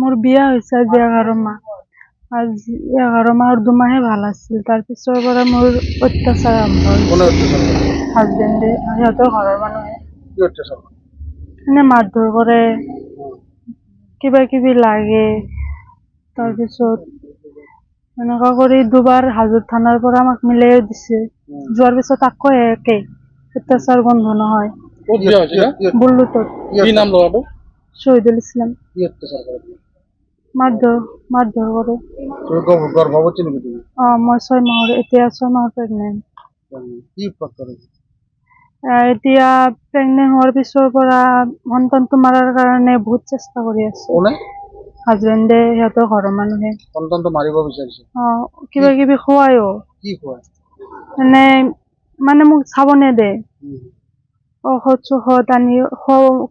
মোৰ বিয়া হৈছে আজি 11 মাহ। আজি 11 মাহৰ 2 মাহে ভাল আছিল। তাৰ পিছৰ পৰা মোৰ অত্যাচাৰ আৰম্ভ হৈছে। কোনে অত্যাচাৰ কৰে? হাজবেণ্ডে, সিহঁতৰ ঘৰৰ মানুহে কি অত্যাচাৰ কৰে? এনে মাৰধৰ কৰে, কিবা কিবি লাগে। তাৰপিছত এনেকুৱা কৰি 2বাৰ হাজোত থানাৰ পৰা আমাক মিলাই দিছে। যোৱাৰ পিছত আকৌ একে অত্যাচাৰ বন্ধ নহয়। ক'ত বিয়া হৈছিলে? বুল্লুতত। কি নাম ল'ৰাটো? শহীদুল ইছলাম। কি অত্যাচাৰ কৰে? মাৰধৰ কৰে। তুমি গৰ্ভৱতী নেকি তুমি? মই 6 মাহৰ, এতিয়া 6 মাহৰ প্ৰেগনেণ্ট। কি উৎপাত কৰে? এতিয়া প্ৰেগনেণ্ট হোৱাৰ পিছৰ পৰা সন্তানটো মাৰাৰ কাৰণে বহুত চেষ্টা কৰি আছে। কোনে? হাজবেণ্ডে, সিহঁতৰ ঘৰৰ মানুহে। সন্তানটো মাৰিব বিচাৰিছে? কিবা কিবি খুৱায়ও। কি খুৱায়? মানে মোক চাব নেদে। ঔষধ চৌষধ আনি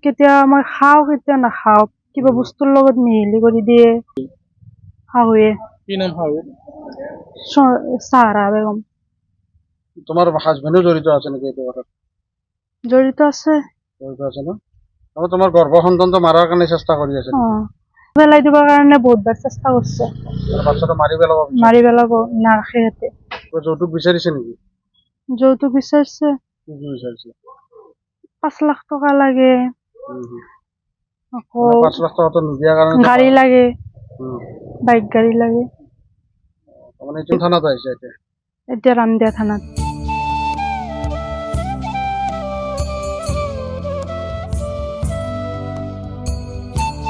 কেতিয়া মই খাওঁ, কেতিয়া নাখাওঁ। কিবা বস্তুৰ লগত মিহলি কৰি দিয়ে শাহুৱে। কি নাম শাহু? চাহাৰা বেগম। তোমাৰ হাজবেণ্ডো জড়িত আছে নেকি এইটো কথাত? জড়িত আছে। জড়িত আছে ন? তোমাৰ গৰ্ভ সন্তানটো মাৰাৰ কাৰণে চেষ্টা কৰি আছে? পেলাই দিবৰ কাৰণে বহুতবাৰ চেষ্টা কৰিছে। বাচ্চাটো মাৰি পেলাব? মাৰি পেলাব, নাৰাখে সিহঁতে। যৌতুক বিচাৰিছে নেকি? যৌতুক বিচাৰিছে। কি বিচাৰিছে? 5 লাখ টকা লাগে। আকৌ 5 লাখ টকাটো নিদিয়াৰ কাৰণে গাড়ী লাগে, বাইক গাড়ী লাগে। তাৰমানে এইটো থানাত আহিছে এতিয়া? এতিয়া ৰামদিয়া থানাত।